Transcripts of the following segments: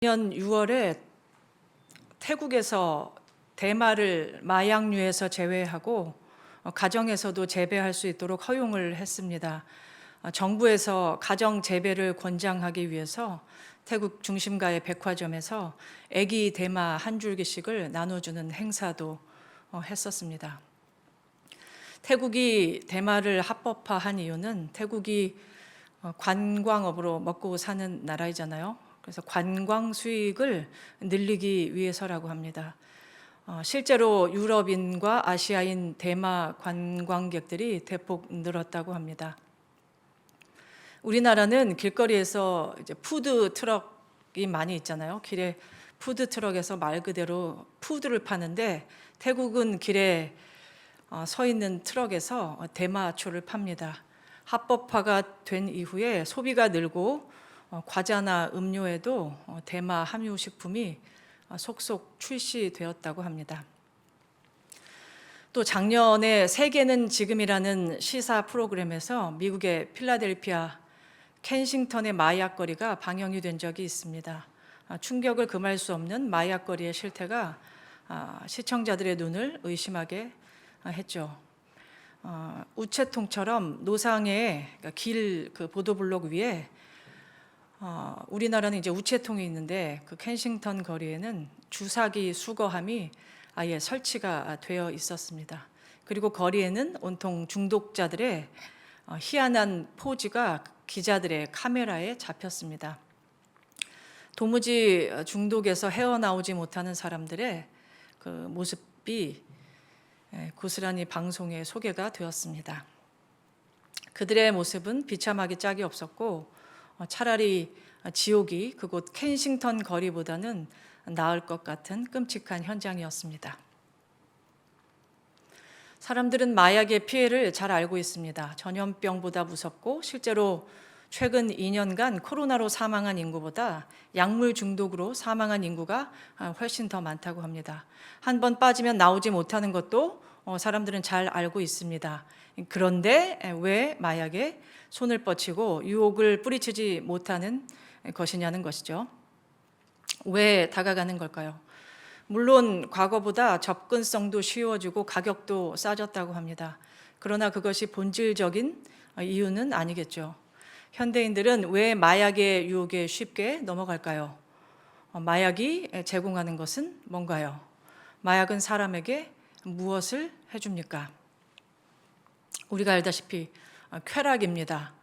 작년 6월에 태국에서 대마를 마약류에서 제외하고 가정에서도 재배할 수 있도록 허용을 했습니다. 정부에서 가정 재배를 권장하기 위해서 태국 중심가의 백화점에서 애기 대마 한 줄기씩을 나눠주는 행사도 했었습니다. 태국이 대마를 합법화한 이유는 태국이 관광업으로 먹고 사는 나라이잖아요. 그래서 관광 수익을 늘리기 위해서라고 합니다. 실제로 유럽인과 아시아인 대마 관광객들이 대폭 늘었다고 합니다. 우리나라는 길거리에서 이제 푸드 트럭이 많이 있잖아요. 길에 푸드 트럭에서 말 그대로 푸드를 파는데 태국은 길에 서 있는 트럭에서 대마초를 팝니다. 합법화가 된 이후에 소비가 늘고 과자나 음료에도 대마 함유 식품이 속속 출시되었다고 합니다. 또 작년에 세계는 지금이라는 시사 프로그램에서 미국의 필라델피아 켄싱턴의 마약거리가 방영이 된 적이 있습니다. 충격을 금할 수 없는 마약거리의 실태가 시청자들의 눈을 의심하게 했죠. 우체통처럼 노상의 길 그 보도블록 위에 우리나라는 이제 우체통이 있는데 그 켄싱턴 거리에는 주사기 수거함이 아예 설치가 되어 있었습니다. 그리고 거리에는 온통 중독자들의 희한한 포즈가 기자들의 카메라에 잡혔습니다. 도무지 중독에서 헤어나오지 못하는 사람들의 그 모습이 고스란히 방송에 소개가 되었습니다. 그들의 모습은 비참하기 짝이 없었고 차라리 지옥이 그곳 켄싱턴 거리보다는 나을 것 같은 끔찍한 현장이었습니다. 사람들은 마약의 피해를 잘 알고 있습니다. 전염병보다 무섭고 실제로 최근 2년간 코로나로 사망한 인구보다 약물 중독으로 사망한 인구가 훨씬 더 많다고 합니다. 한 번 빠지면 나오지 못하는 것도 사람들은 잘 알고 있습니다. 그런데 왜 마약에 손을 뻗치고 유혹을 뿌리치지 못하는 것이냐는 것이죠. 왜 다가가는 걸까요? 물론 과거보다 접근성도 쉬워지고 가격도 싸졌다고 합니다. 그러나 그것이 본질적인 이유는 아니겠죠. 현대인들은 왜 마약의 유혹에 쉽게 넘어갈까요? 마약이 제공하는 것은 뭔가요? 마약은 사람에게 무엇을 해줍니까? 우리가 알다시피 쾌락입니다.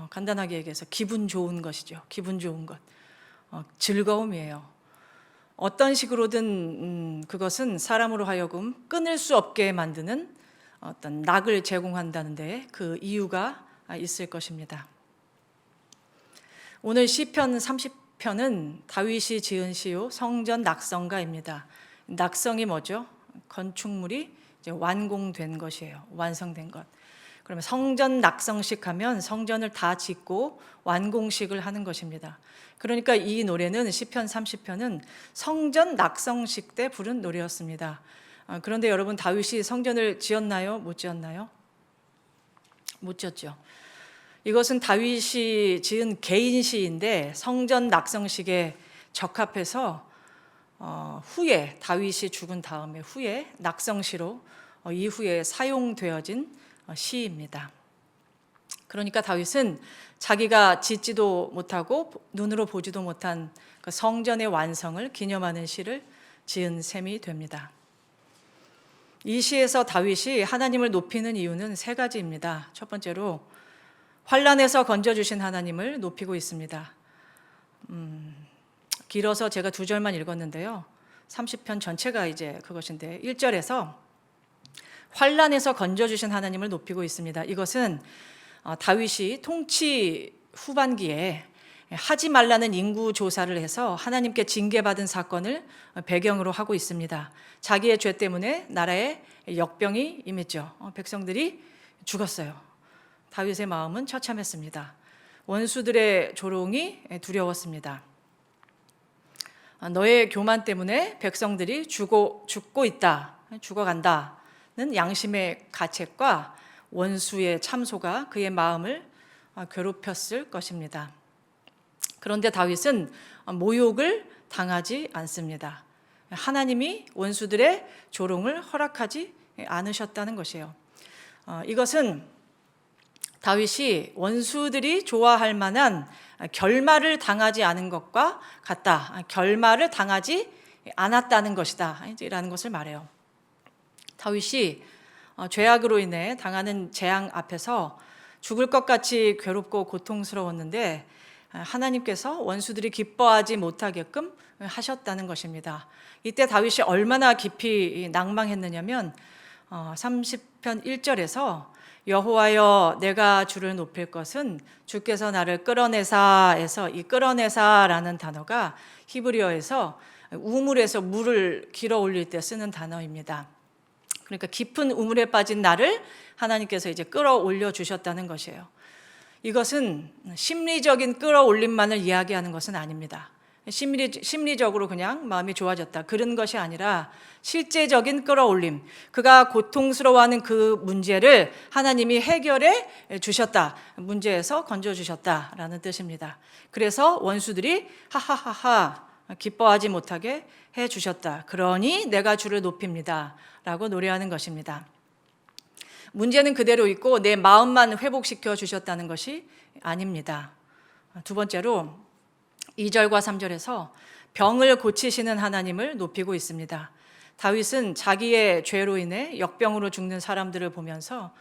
간단하게 얘기해서 기분 좋은 것이죠. 기분 좋은 것. 즐거움이에요. 어떤 식으로든 그것은 사람으로 하여금 끊을 수 없게 만드는 어떤 낙을 제공한다는데 그 이유가 있을 것입니다. 오늘 시편 30편은 다윗이 지은 시요 성전 낙성가입니다. 낙성이 뭐죠? 건축물이 이제 완공된 것이에요. 완성된 것. 그러면 성전 낙성식 하면 성전을 다 짓고 완공식을 하는 것입니다. 그러니까 이 노래는 시편 30편은 성전 낙성식 때 부른 노래였습니다. 그런데 여러분 다윗이 성전을 지었나요? 못 지었나요? 못 지었죠. 이것은 다윗이 지은 개인 시인데 성전 낙성식에 적합해서 후에 다윗이 죽은 다음에 후에 낙성시로 이후에 사용되어진 시입니다. 그러니까 다윗은 자기가 짓지도 못하고 눈으로 보지도 못한 그 성전의 완성을 기념하는 시를 지은 셈이 됩니다. 이 시에서 다윗이 하나님을 높이는 이유는 세 가지입니다. 첫 번째로 환난에서 건져주신 하나님을 높이고 있습니다. 길어서 제가 2절만 읽었는데요. 30편 전체가 이제 그것인데 1절에서 환난에서 건져주신 하나님을 높이고 있습니다. 이것은 다윗이 통치 후반기에 하지 말라는 인구 조사를 해서 하나님께 징계받은 사건을 배경으로 하고 있습니다. 자기의 죄 때문에 나라에 역병이 임했죠. 백성들이 죽었어요. 다윗의 마음은 처참했습니다. 원수들의 조롱이 두려웠습니다. 너의 교만 때문에 백성들이 죽고 있다, 죽어간다는 양심의 가책과 원수의 참소가 그의 마음을 괴롭혔을 것입니다. 그런데 다윗은 모욕을 당하지 않습니다. 하나님이 원수들의 조롱을 허락하지 않으셨다는 것이에요. 이것은 다윗이 원수들이 좋아할 만한 결말을 당하지 않은 것과 같다. 결말을 당하지 않았다는 것이다. 라는 것을 말해요. 다윗이 죄악으로 인해 당하는 재앙 앞에서 죽을 것 같이 괴롭고 고통스러웠는데 하나님께서 원수들이 기뻐하지 못하게끔 하셨다는 것입니다. 이때 다윗이 얼마나 깊이 낭망했느냐면 30편 1절에서 여호와여 내가 주를 높일 것은 주께서 나를 끌어내사에서 이 끌어내사라는 단어가 히브리어에서 우물에서 물을 길어 올릴 때 쓰는 단어입니다. 그러니까 깊은 우물에 빠진 나를 하나님께서 이제 끌어올려 주셨다는 것이에요. 이것은 심리적인 끌어올림만을 이야기하는 것은 아닙니다. 심리적으로 그냥 마음이 좋아졌다 그런 것이 아니라 실제적인 끌어올림, 그가 고통스러워하는 그 문제를 하나님이 해결해 주셨다, 문제에서 건져주셨다라는 뜻입니다. 그래서 원수들이 하하하하 기뻐하지 못하게 해 주셨다, 그러니 내가 주를 높입니다 라고 노래하는 것입니다. 문제는 그대로 있고 내 마음만 회복시켜 주셨다는 것이 아닙니다. 두 번째로 2절과 3절에서 병을 고치시는 하나님을 높이고 있습니다. 다윗은 자기의 죄로 인해 역병으로 죽는 사람들을 보면서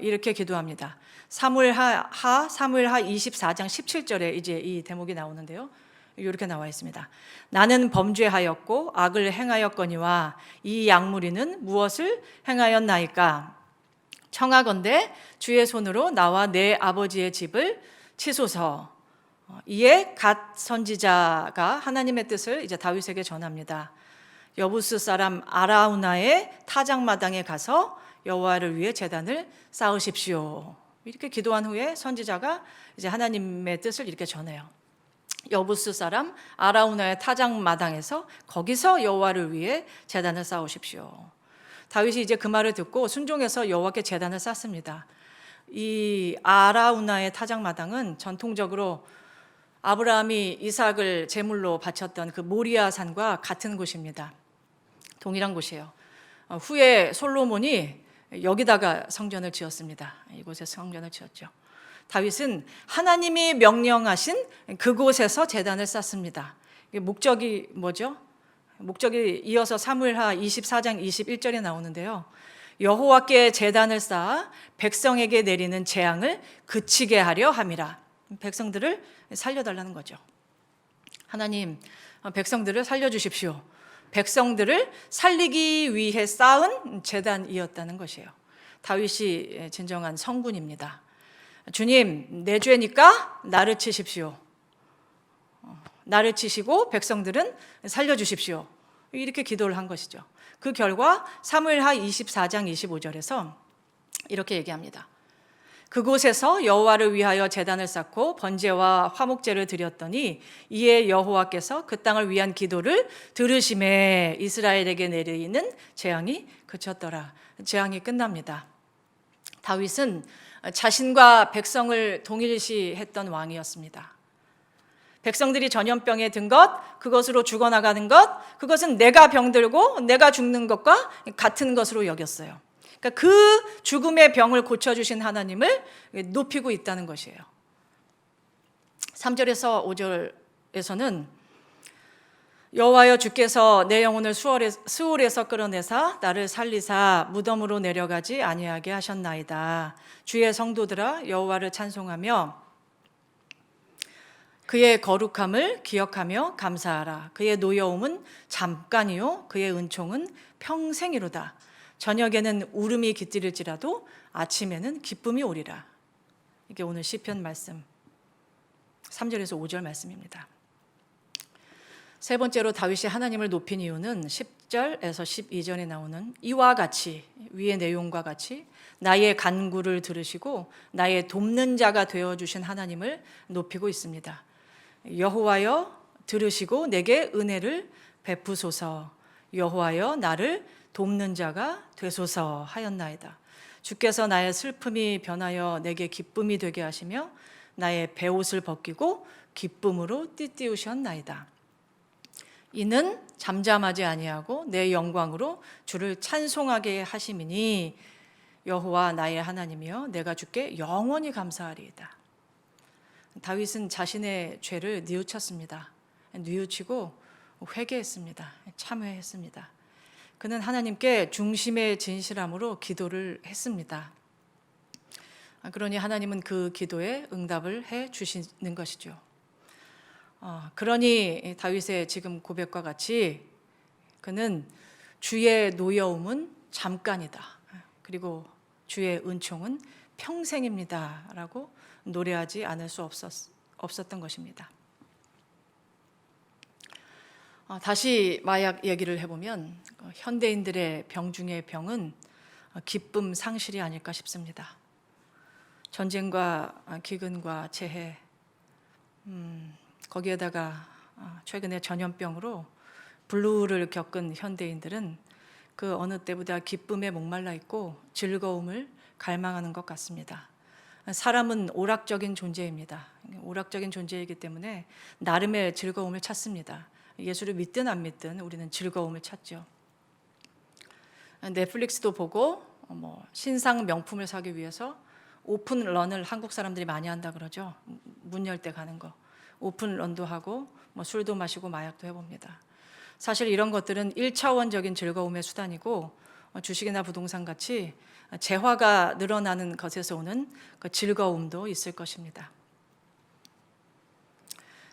이렇게 기도합니다. 사무엘하 24장 17절에 이제 이 대목이 나오는데요. 이렇게 나와 있습니다. 나는 범죄하였고 악을 행하였거니와 이 약무리는 무엇을 행하였나이까? 청하건대 주의 손으로 나와 내 아버지의 집을 치소서. 이에 갓 선지자가 하나님의 뜻을 이제 다윗에게 전합니다. 여부스 사람 아라우나의 타작마당에 가서 여호와를 위해 제단을 쌓으십시오. 이렇게 기도한 후에 선지자가 이제 하나님의 뜻을 이렇게 전해요. 여부스 사람 아라우나의 타작마당에서 거기서 여호와를 위해 제단을 쌓으십시오. 다윗이 이제 그 말을 듣고 순종해서 여호와께 제단을 쌓습니다. 이 아라우나의 타작마당은 전통적으로 아브라함이 이삭을 제물로 바쳤던 그 모리아 산과 같은 곳입니다. 동일한 곳이에요. 후에 솔로몬이 여기다가 성전을 지었습니다. 이곳에 성전을 지었죠. 다윗은 하나님이 명령하신 그곳에서 제단을 쌓습니다. 목적이 뭐죠? 목적이 이어서 사무엘하 24장 21절에 나오는데요. 여호와께 제단을 쌓아 백성에게 내리는 재앙을 그치게 하려 함이라. 백성들을 살려달라는 거죠. 하나님, 백성들을 살려주십시오. 백성들을 살리기 위해 쌓은 제단이었다는 것이에요. 다윗이 진정한 성군입니다. 주님, 내 죄니까 나를 치십시오. 나를 치시고 백성들은 살려주십시오. 이렇게 기도를 한 것이죠. 그 결과 사무엘하 24장 25절에서 이렇게 얘기합니다. 그곳에서 여호와를 위하여 제단을 쌓고 번제와 화목제를 드렸더니 이에 여호와께서 그 땅을 위한 기도를 들으심에 이스라엘에게 내리는 재앙이 그쳤더라. 재앙이 끝납니다. 다윗은 자신과 백성을 동일시했던 왕이었습니다. 백성들이 전염병에 든 것, 그것으로 죽어나가는 것, 그것은 내가 병들고 내가 죽는 것과 같은 것으로 여겼어요. 그러니까 그 죽음의 병을 고쳐주신 하나님을 높이고 있다는 것이에요. 3절에서 5절에서는 여호와여 주께서 내 영혼을 수올에서 끌어내사 나를 살리사 무덤으로 내려가지 아니하게 하셨나이다. 주의 성도들아 여호와를 찬송하며 그의 거룩함을 기억하며 감사하라. 그의 노여움은 잠깐이요 그의 은총은 평생이로다. 저녁에는 울음이 깃들일지라도 아침에는 기쁨이 오리라. 이게 오늘 시편 말씀 3절에서 5절 말씀입니다. 세 번째로 다윗이 하나님을 높인 이유는 10절에서 12절에 나오는 이와 같이, 위의 내용과 같이 나의 간구를 들으시고 나의 돕는 자가 되어주신 하나님을 높이고 있습니다. 여호와여 들으시고 내게 은혜를 베푸소서. 여호와여 나를 돕는 자가 되소서 하였나이다. 주께서 나의 슬픔이 변하여 내게 기쁨이 되게 하시며 나의 베옷을 벗기고 기쁨으로 띠띠우셨나이다. 이는 잠잠하지 아니하고 내 영광으로 주를 찬송하게 하심이니 여호와 나의 하나님이여 내가 주께 영원히 감사하리이다. 다윗은 자신의 죄를 뉘우쳤습니다. 뉘우치고 회개했습니다. 참회했습니다. 그는 하나님께 중심의 진실함으로 기도를 했습니다. 그러니 하나님은 그 기도에 응답을 해 주시는 것이죠. 그러니 다윗의 지금 고백과 같이 그는 주의 노여움은 잠깐이다. 그리고 주의 은총은 평생입니다. 라고 노래하지 않을 수 없었던 것입니다. 다시 마약 얘기를 해보면 현대인들의 병 중의 병은 기쁨 상실이 아닐까 싶습니다. 전쟁과 기근과 재해, 거기에다가 최근에 전염병으로 블루를 겪은 현대인들은 그 어느 때보다 기쁨에 목말라 있고 즐거움을 갈망하는 것 같습니다. 사람은 오락적인 존재입니다. 오락적인 존재이기 때문에 나름의 즐거움을 찾습니다. 예수를 믿든 안 믿든 우리는 즐거움을 찾죠. 넷플릭스도 보고 신상 명품을 사기 위해서 오픈런을 한국 사람들이 많이 한다 그러죠. 문 열 때 가는 거. 오픈런도 하고 술도 마시고 마약도 해봅니다. 사실 이런 것들은 1차원적인 즐거움의 수단이고 주식이나 부동산 같이 재화가 늘어나는 것에서 오는 그 즐거움도 있을 것입니다.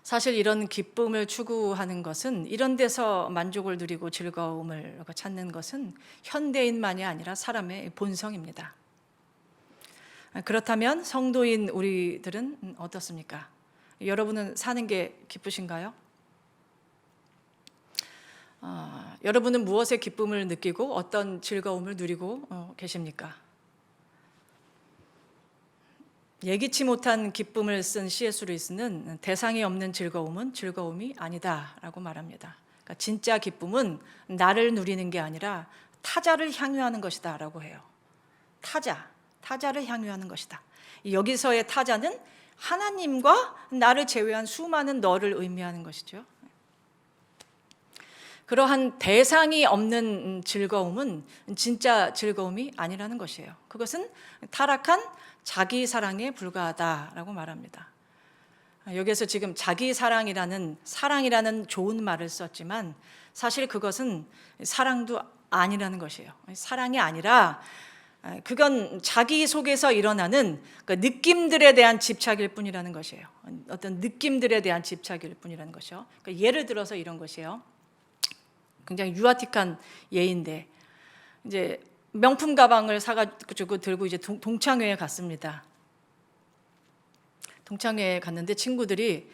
사실 이런 기쁨을 추구하는 것은, 이런 데서 만족을 누리고 즐거움을 찾는 것은 현대인만이 아니라 사람의 본성입니다. 그렇다면 성도인 우리들은 어떻습니까? 여러분은 사는 게 기쁘신가요? 여러분은 무엇에 기쁨을 느끼고 어떤 즐거움을 누리고 계십니까? 예기치 못한 기쁨을 쓴 C.S. 루이스는 대상이 없는 즐거움은 즐거움이 아니다라고 말합니다. 그러니까 진짜 기쁨은 나를 누리는 게 아니라 타자를 향유하는 것이다라고 해요. 타자를 향유하는 것이다. 여기서의 타자는 하나님과 나를 제외한 수많은 너를 의미하는 것이죠. 그러한 대상이 없는 즐거움은 진짜 즐거움이 아니라는 것이에요. 그것은 타락한 자기 사랑에 불과하다라고 말합니다. 여기에서 지금 자기 사랑이라는 좋은 말을 썼지만 사실 그것은 사랑도 아니라는 것이에요. 사랑이 아니라 그건 자기 속에서 일어나는 그 느낌들에 대한 집착일 뿐이라는 것이에요. 어떤 느낌들에 대한 집착일 뿐이라는 것이요. 그러니까 예를 들어서 이런 것이에요. 굉장히 유아틱한 예인데, 이제 명품 가방을 사가지고 들고 이제 동창회에 갔습니다. 동창회에 갔는데 친구들이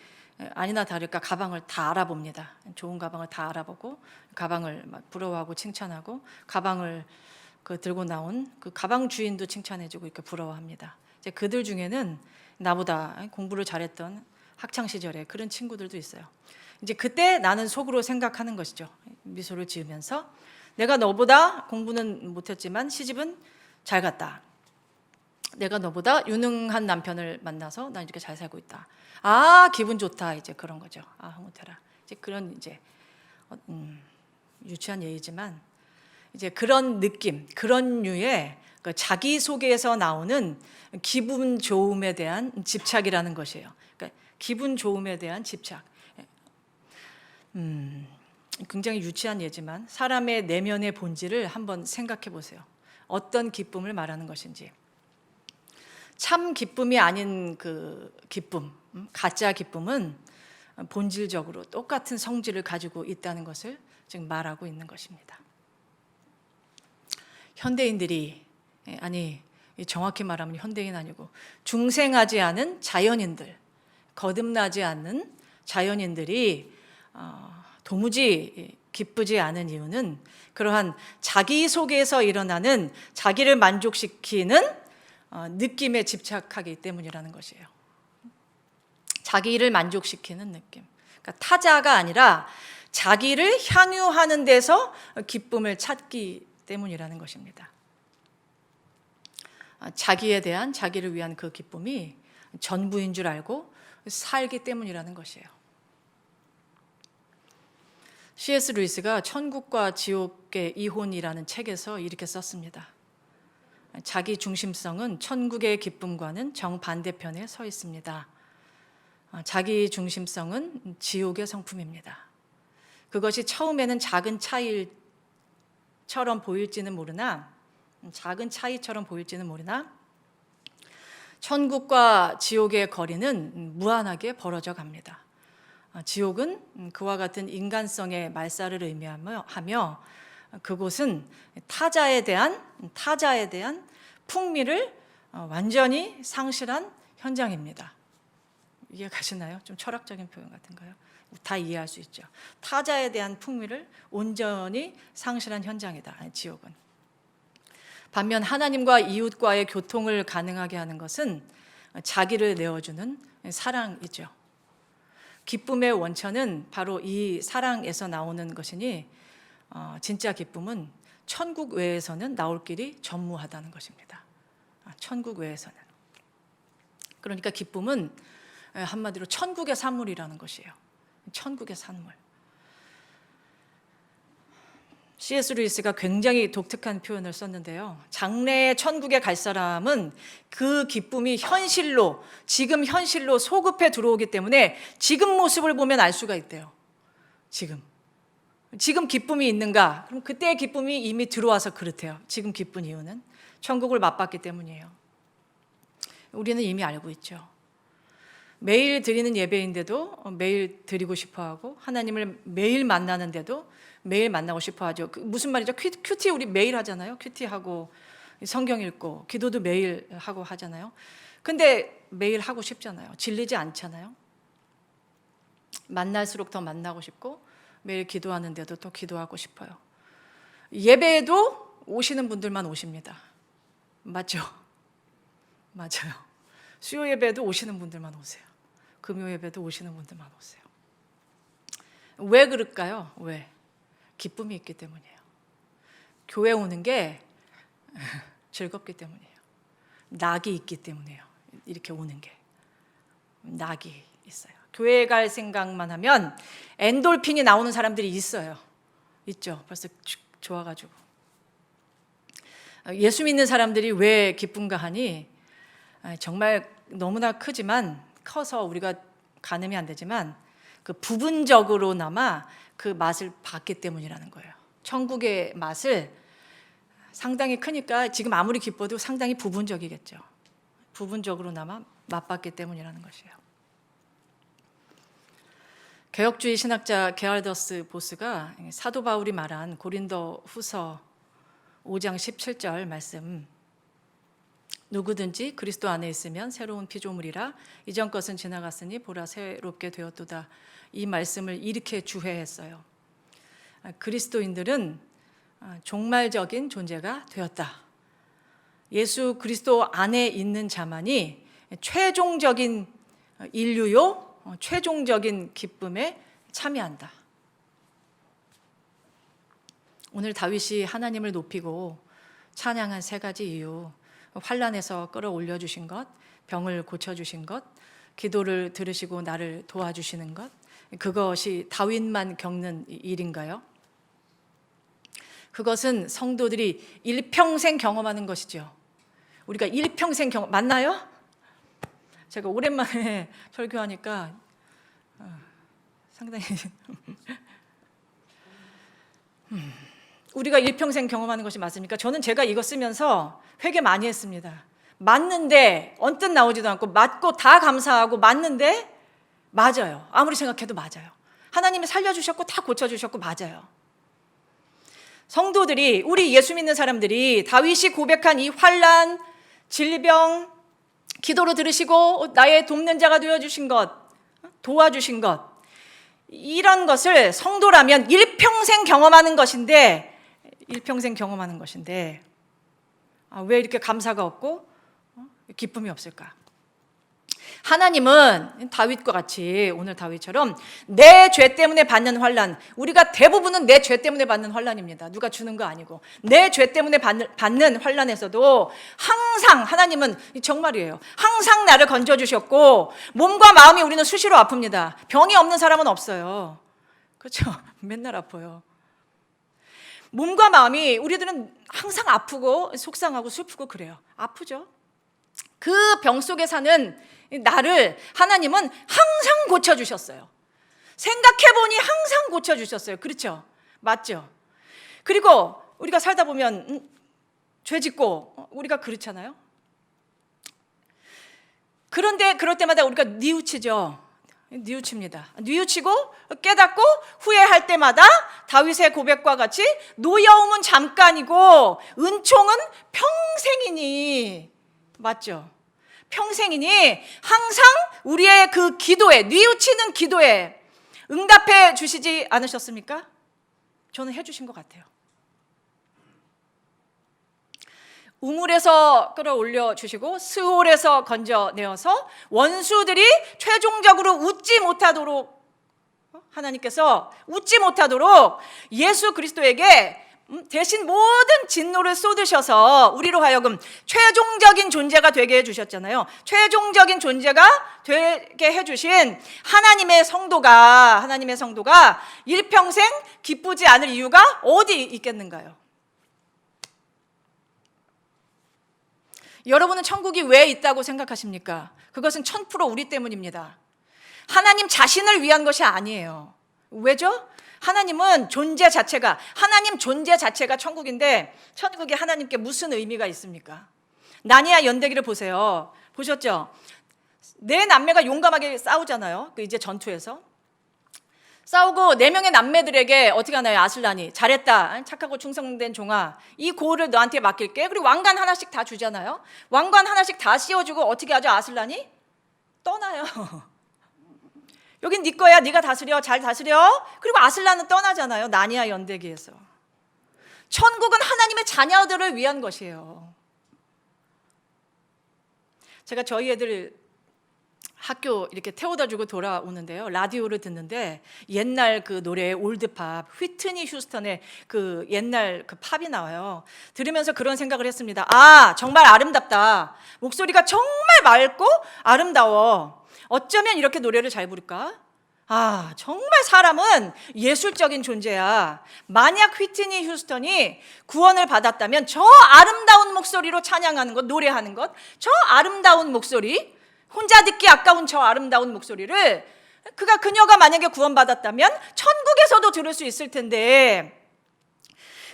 아니나 다를까 가방을 다 알아봅니다. 좋은 가방을 다 알아보고 가방을 막 부러워하고 칭찬하고, 가방을 들고 나온 그 가방 주인도 칭찬해주고 이렇게 부러워합니다. 이제 그들 중에는 나보다 공부를 잘했던 학창 시절에 그런 친구들도 있어요. 이제 그때 나는 속으로 생각하는 것이죠. 미소를 지으면서 내가 너보다 공부는 못했지만 시집은 잘 갔다. 내가 너보다 유능한 남편을 만나서 난 이렇게 잘 살고 있다. 기분 좋다. 이제 그런 거죠. 흐뭇해라. 이제 그런 이제 유치한 예이지만 이제 그런 느낌, 그런 류의 그 자기 속에서 나오는 기분 좋음에 대한 집착이라는 것이에요. 그러니까 기분 좋음에 대한 집착. 굉장히 유치한 예지만 사람의 내면의 본질을 한번 생각해 보세요. 어떤 기쁨을 말하는 것인지. 참 기쁨이 아닌 그 기쁨, 가짜 기쁨은 본질적으로 똑같은 성질을 가지고 있다는 것을 지금 말하고 있는 것입니다. 현대인들이, 아니 정확히 말하면 현대인 아니고 중생하지 않은 자연인들, 거듭나지 않는 자연인들이 도무지 기쁘지 않은 이유는 그러한 자기 속에서 일어나는 자기를 만족시키는 느낌에 집착하기 때문이라는 것이에요. 자기를 만족시키는 느낌. 그러니까 타자가 아니라 자기를 향유하는 데서 기쁨을 찾기 때문이라는 것입니다. 자기에 대한, 자기를 위한 그 기쁨이 전부인 줄 알고 살기 때문이라는 것이에요. C.S. 루이스가 천국과 지옥의 이혼이라는 책에서 이렇게 썼습니다. 자기 중심성은 천국의 기쁨과는 정반대편에 서 있습니다. 자기 중심성은 지옥의 성품입니다. 그것이 처음에는 작은 차이처럼 보일지는 모르나 천국과 지옥의 거리는 무한하게 벌어져 갑니다. 지옥은 그와 같은 인간성의 말살을 의미하며 그곳은 타자에 대한 풍미를 완전히 상실한 현장입니다. 이해가시나요? 좀 철학적인 표현 같은가요? 다 이해할 수 있죠. 타자에 대한 풍미를 온전히 상실한 현장이다, 지옥은. 반면 하나님과 이웃과의 교통을 가능하게 하는 것은 자기를 내어주는 사랑이죠. 기쁨의 원천은 바로 이 사랑에서 나오는 것이니 진짜 기쁨은 천국 외에서는 나올 길이 전무하다는 것입니다. 천국 외에서는. 그러니까 기쁨은 한마디로 천국의 산물이라는 것이에요. 천국의 산물. C.S. 루이스가 굉장히 독특한 표현을 썼는데요. 장래에 천국에 갈 사람은 그 기쁨이 지금 현실로 소급해 들어오기 때문에 지금 모습을 보면 알 수가 있대요. 지금 기쁨이 있는가? 그럼 그때의 기쁨이 이미 들어와서 그렇대요. 지금 기쁜 이유는 천국을 맛봤기 때문이에요. 우리는 이미 알고 있죠. 매일 드리는 예배인데도 매일 드리고 싶어하고 하나님을 매일 만나는데도 매일 만나고 싶어하죠. 무슨 말이죠? 큐티 우리 매일 하잖아요. 큐티하고 성경 읽고 기도도 매일 하고 하잖아요. 근데 매일 하고 싶잖아요. 질리지 않잖아요. 만날수록 더 만나고 싶고 매일 기도하는데도 또 기도하고 싶어요. 예배에도 오시는 분들만 오십니다. 맞죠? 맞아요. 수요 예배도 오시는 분들만 오세요. 금요 예배도 오시는 분들만 오세요. 왜 그럴까요? 왜? 기쁨이 있기 때문이에요. 교회 오는 게 즐겁기 때문이에요. 낙이 있기 때문이에요. 이렇게 오는 게. 낙이 있어요. 교회 갈 생각만 하면 엔돌핀이 나오는 사람들이 있어요. 있죠. 벌써 좋아가지고. 예수 믿는 사람들이 왜 기쁜가 하니 정말 너무나 크지만 커서 우리가 가늠이 안 되지만 그 부분적으로나마 그 맛을 봤기 때문이라는 거예요. 천국의 맛을 상당히 크니까 지금 아무리 기뻐도 상당히 부분적이겠죠. 부분적으로나마 맛봤기 때문이라는 것이에요. 개혁주의 신학자 게알더스 보스가 사도 바울이 말한 고린도 후서 5장 17절 말씀, 누구든지 그리스도 안에 있으면 새로운 피조물이라 이전 것은 지나갔으니 보라 새롭게 되었도다. 이 말씀을 이렇게 주해했어요. 그리스도인들은 종말적인 존재가 되었다. 예수 그리스도 안에 있는 자만이 최종적인 인류요, 최종적인 기쁨에 참여한다. 오늘 다윗이 하나님을 높이고 찬양한 세 가지 이유, 환난에서 끌어올려 주신 것, 병을 고쳐주신 것, 기도를 들으시고 나를 도와주시는 것, 그것이 다윗만 겪는 일인가요? 그것은 성도들이 일평생 경험하는 것이죠. 우리가 일평생 맞나요? 제가 오랜만에 설교하니까 상당히 우리가 일평생 경험하는 것이 맞습니까? 저는 제가 이거 쓰면서 회개 많이 했습니다. 맞는데 언뜻 나오지도 않고 맞고 다 감사하고 맞는데 맞아요. 아무리 생각해도 맞아요. 하나님이 살려주셨고 다 고쳐주셨고 맞아요. 성도들이, 우리 예수 믿는 사람들이 다윗이 고백한 이 환난, 질병, 기도로 들으시고 나의 돕는 자가 되어주신 것, 도와주신 것, 이런 것을 성도라면 일평생 경험하는 것인데 왜 이렇게 감사가 없고 기쁨이 없을까? 하나님은 다윗과 같이 오늘 다윗처럼 내 죄 때문에 받는 환난, 우리가 대부분은 내 죄 때문에 받는 환난입니다. 누가 주는 거 아니고 내 죄 때문에 받는 환난에서도 항상 하나님은 정말이에요. 항상 나를 건져주셨고 몸과 마음이 우리는 수시로 아픕니다. 병이 없는 사람은 없어요. 그렇죠? 맨날 아파요. 몸과 마음이 우리들은 항상 아프고 속상하고 슬프고 그래요. 아프죠? 그 병 속에 사는 나를 하나님은 항상 고쳐주셨어요. 생각해보니 항상 고쳐주셨어요. 그렇죠? 맞죠? 그리고 우리가 살다 보면 죄 짓고 우리가 그렇잖아요. 그런데 그럴 때마다 우리가 뉘우치죠. 뉘우칩니다. 뉘우치고 깨닫고 후회할 때마다 다윗의 고백과 같이 노여움은 잠깐이고 은총은 평생이니, 맞죠? 평생이니 항상 우리의 그 기도에, 뉘우치는 기도에 응답해 주시지 않으셨습니까? 저는 해주신 것 같아요. 우물에서 끌어올려 주시고 스올에서 건져내어서 원수들이 최종적으로 웃지 못하도록, 하나님께서 웃지 못하도록 예수 그리스도에게 대신 모든 진노를 쏟으셔서 우리로 하여금 최종적인 존재가 되게 해주셨잖아요. 최종적인 존재가 되게 해주신 하나님의 성도가 일평생 기쁘지 않을 이유가 어디 있겠는가요? 여러분은 천국이 왜 있다고 생각하십니까? 그것은 1000% 우리 때문입니다. 하나님 자신을 위한 것이 아니에요. 왜죠? 하나님 존재 자체가 천국인데 천국이 하나님께 무슨 의미가 있습니까? 나니아 연대기를 보세요. 보셨죠? 네 남매가 용감하게 싸우잖아요. 이제 전투에서 싸우고 4명의 남매들에게 어떻게 하나요? 아슬란이 잘했다, 착하고 충성된 종아, 이 고을을 너한테 맡길게. 그리고 왕관 하나씩 다 주잖아요. 왕관 하나씩 다 씌워주고 어떻게 하죠? 아슬란이 떠나요. 여긴 네 거야, 네가 다스려, 잘 다스려. 그리고 아슬란은 떠나잖아요. 나니아 연대기에서. 천국은 하나님의 자녀들을 위한 것이에요. 제가 저희 애들 학교 이렇게 태워다 주고 돌아오는데요, 라디오를 듣는데 옛날 그 노래 올드팝, 휘트니 휴스턴의 그 옛날 그 팝이 나와요. 들으면서 그런 생각을 했습니다. 아, 정말 아름답다. 목소리가 정말 맑고 아름다워. 어쩌면 이렇게 노래를 잘 부를까? 아, 정말 사람은 예술적인 존재야. 만약 휘트니 휴스턴이 구원을 받았다면 저 아름다운 목소리로 찬양하는 것, 노래하는 것, 저 아름다운 목소리, 혼자 듣기 아까운 저 아름다운 목소리를 그녀가 만약에 구원받았다면 천국에서도 들을 수 있을 텐데,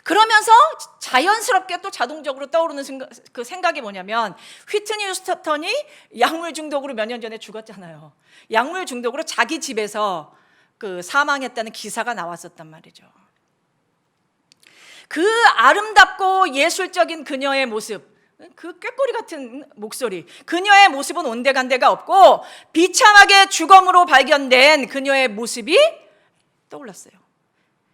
그러면서 자연스럽게 또 자동적으로 떠오르는 그 생각이 뭐냐면, 휘트니 휴스턴이 약물 중독으로 몇 년 전에 죽었잖아요. 약물 중독으로 자기 집에서 그 사망했다는 기사가 나왔었단 말이죠. 그 아름답고 예술적인 그녀의 모습, 그 꾀꼬리 같은 목소리, 그녀의 모습은 온데간데가 없고 비참하게 죽음으로 발견된 그녀의 모습이 떠올랐어요.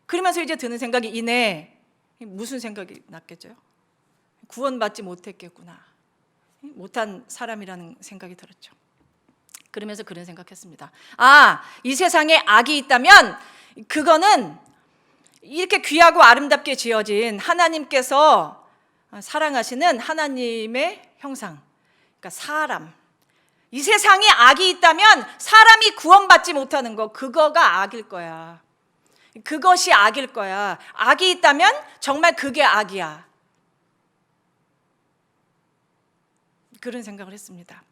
그러면서 이제 드는 생각이, 이내 무슨 생각이 났겠죠? 구원받지 못했겠구나, 못한 사람이라는 생각이 들었죠. 그러면서 그런 생각했습니다. 아, 이 세상에 악이 있다면 그거는 이렇게 귀하고 아름답게 지어진 하나님께서 사랑하시는 하나님의 형상, 그러니까 사람, 이 세상에 악이 있다면 사람이 구원받지 못하는 거, 그거가 악일 거야. 그것이 악일 거야. 악이 있다면 정말 그게 악이야. 그런 생각을 했습니다.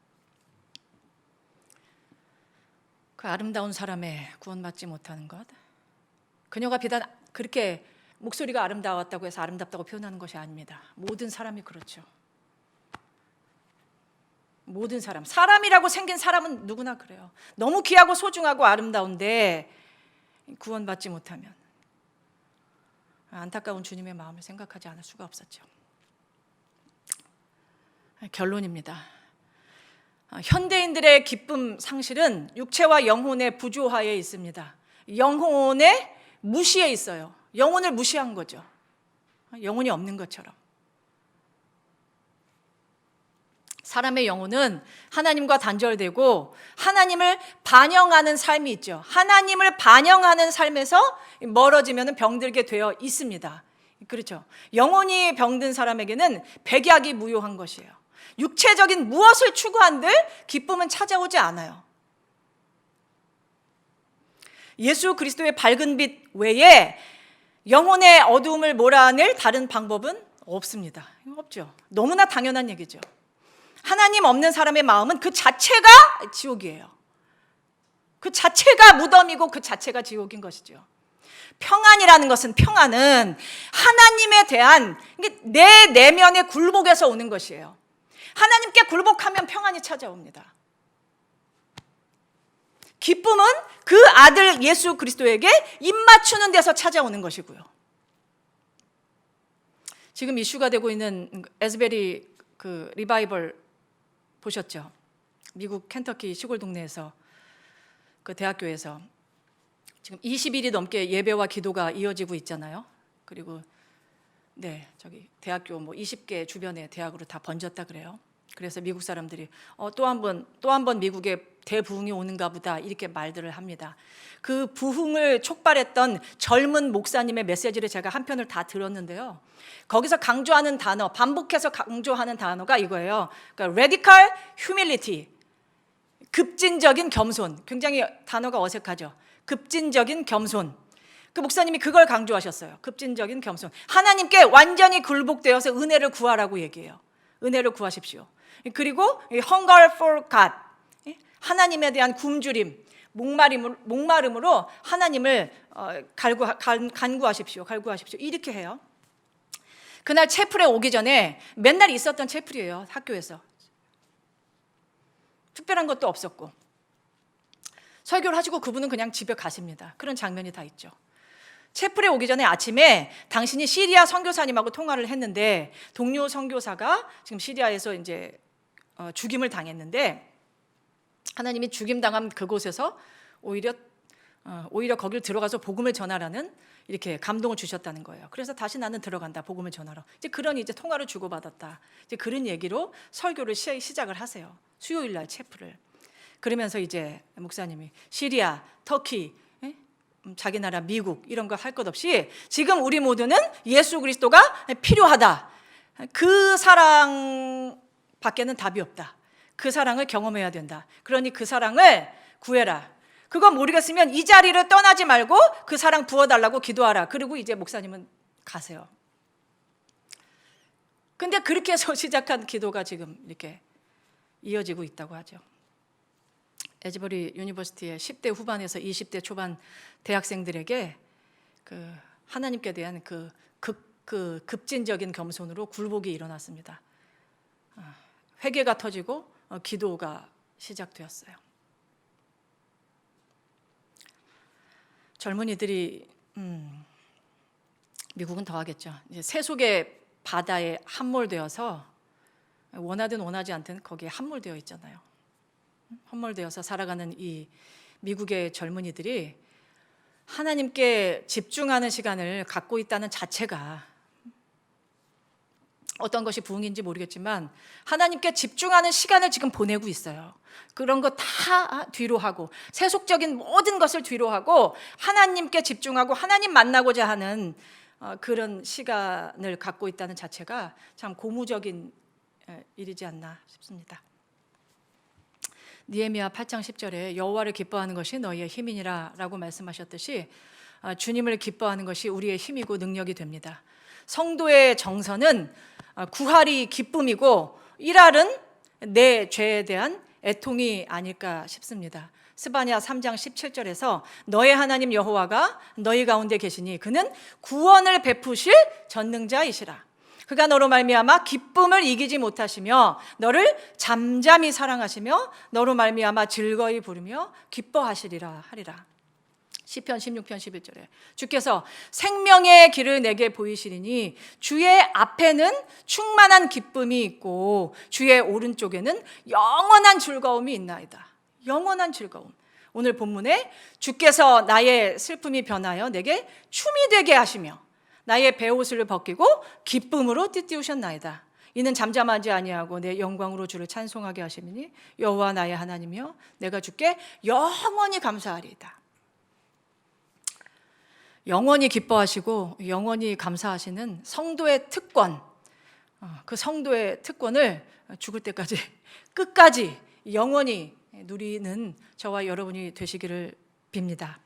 그 아름다운 사람의 구원받지 못하는 것, 그녀가 비단 그렇게 목소리가 아름다웠다고 해서 아름답다고 표현하는 것이 아닙니다. 모든 사람이 그렇죠. 모든 사람이라고 생긴 사람은 누구나 그래요. 너무 귀하고 소중하고 아름다운데 구원받지 못하면 안타까운 주님의 마음을 생각하지 않을 수가 없었죠. 결론입니다. 현대인들의 기쁨 상실은 육체와 영혼의 부조화에 있습니다. 영혼의 무시에 있어요. 영혼을 무시한 거죠. 영혼이 없는 것처럼. 사람의 영혼은 하나님과 단절되고 하나님을 반영하는 삶이 있죠. 하나님을 반영하는 삶에서 멀어지면 병들게 되어 있습니다. 그렇죠. 영혼이 병든 사람에게는 백약이 무효한 것이에요. 육체적인 무엇을 추구한들 기쁨은 찾아오지 않아요. 예수 그리스도의 밝은 빛 외에 영혼의 어두움을 몰아낼 다른 방법은 없습니다. 없죠. 너무나 당연한 얘기죠. 하나님 없는 사람의 마음은 그 자체가 지옥이에요. 그 자체가 무덤이고 그 자체가 지옥인 것이죠. 평안이라는 것은, 평안은 하나님에 대한 내 내면의 굴복에서 오는 것이에요. 하나님께 굴복하면 평안이 찾아옵니다. 기쁨은 그 아들 예수 그리스도에게 입맞추는 데서 찾아오는 것이고요. 지금 이슈가 되고 있는 에스베리 그 리바이벌 보셨죠? 미국 켄터키 시골 동네에서 그 대학교에서 지금 20일이 넘게 예배와 기도가 이어지고 있잖아요. 그리고 저기 대학교 뭐 20개 주변의 대학으로 다 번졌다 그래요. 그래서 미국 사람들이 또 한 번 미국에 대부흥이 오는가 보다 이렇게 말들을 합니다. 그 부흥을 촉발했던 젊은 목사님의 메시지를 제가 한 편을 다 들었는데요. 거기서 강조하는 단어, 반복해서 강조하는 단어가 이거예요. 그러니까 radical humility, 급진적인 겸손. 굉장히 단어가 어색하죠. 급진적인 겸손. 그 목사님이 그걸 강조하셨어요. 급진적인 겸손. 하나님께 완전히 굴복되어서 은혜를 구하라고 얘기해요. 은혜를 구하십시오. 그리고 hunger for God, 하나님에 대한 굶주림, 목마름으로 하나님을 간구하십시오. 이렇게 해요. 그날 채플에 오기 전에 맨날 있었던 채플이에요. 학교에서. 특별한 것도 없었고. 설교를 하시고 그분은 그냥 집에 가십니다. 그런 장면이 다 있죠. 채플에 오기 전에 아침에 당신이 시리아 선교사님하고 통화를 했는데 동료 선교사가 지금 시리아에서 이제 죽임을 당했는데 하나님이 죽임당한 그곳에서 오히려 거길 들어가서 복음을 전하라는 이렇게 감동을 주셨다는 거예요. 그래서 다시 나는 들어간다, 복음을 전하러. 이제 그런 통화를 주고받았다. 이제 그런 얘기로 설교를 시작을 하세요. 수요일 날 채플을. 그러면서 이제 목사님이 시리아, 터키, 자기 나라 미국 이런 거 할 것 없이 지금 우리 모두는 예수 그리스도가 필요하다. 그 사랑 밖에는 답이 없다. 그 사랑을 경험해야 된다. 그러니 그 사랑을 구해라. 그거 모르겠으면 이 자리를 떠나지 말고 그 사랑 부어달라고 기도하라. 그리고 이제 목사님은 가세요. 근데 그렇게 해서 시작한 기도가 지금 이렇게 이어지고 있다고 하죠. 에즈버리 유니버시티의 10대 후반에서 20대 초반 대학생들에게 그 하나님께 대한 그 급진적인 겸손으로 굴복이 일어났습니다. 회개가 터지고 기도가 시작되었어요. 젊은이들이 미국은 더 하겠죠. 이제 세속의 바다에 함몰되어서 원하든 원하지 않든 거기에 함몰되어 있잖아요. 함몰되어서 살아가는 이 미국의 젊은이들이 하나님께 집중하는 시간을 갖고 있다는 자체가 어떤 것이 부흥인지 모르겠지만 하나님께 집중하는 시간을 지금 보내고 있어요. 그런 거 다 뒤로 하고 세속적인 모든 것을 뒤로 하고 하나님께 집중하고 하나님 만나고자 하는 그런 시간을 갖고 있다는 자체가 참 고무적인 일이지 않나 싶습니다. 느헤미야 8장 10절에 여호와를 기뻐하는 것이 너희의 힘이니라 라고 말씀하셨듯이 주님을 기뻐하는 것이 우리의 힘이고 능력이 됩니다. 성도의 정서는 구할이 기쁨이고 일할은 내 죄에 대한 애통이 아닐까 싶습니다. 스바냐 3장 17절에서 너의 하나님 여호와가 너희 가운데 계시니 그는 구원을 베푸실 전능자이시라. 그가 너로 말미암아 기쁨을 이기지 못하시며 너를 잠잠히 사랑하시며 너로 말미암아 즐거이 부르며 기뻐하시리라 하리라. 시편 16편 11절에 주께서 생명의 길을 내게 보이시리니 주의 앞에는 충만한 기쁨이 있고 주의 오른쪽에는 영원한 즐거움이 있나이다. 영원한 즐거움. 오늘 본문에 주께서 나의 슬픔이 변하여 내게 춤이 되게 하시며 나의 베옷을 벗기고 기쁨으로 띠띠우셨나이다. 이는 잠잠하지 아니하고 내 영광으로 주를 찬송하게 하심이니 여호와 나의 하나님이여 내가 주께 영원히 감사하리이다. 영원히 기뻐하시고 영원히 감사하시는 성도의 특권, 그 성도의 특권을 죽을 때까지 끝까지 영원히 누리는 저와 여러분이 되시기를 빕니다.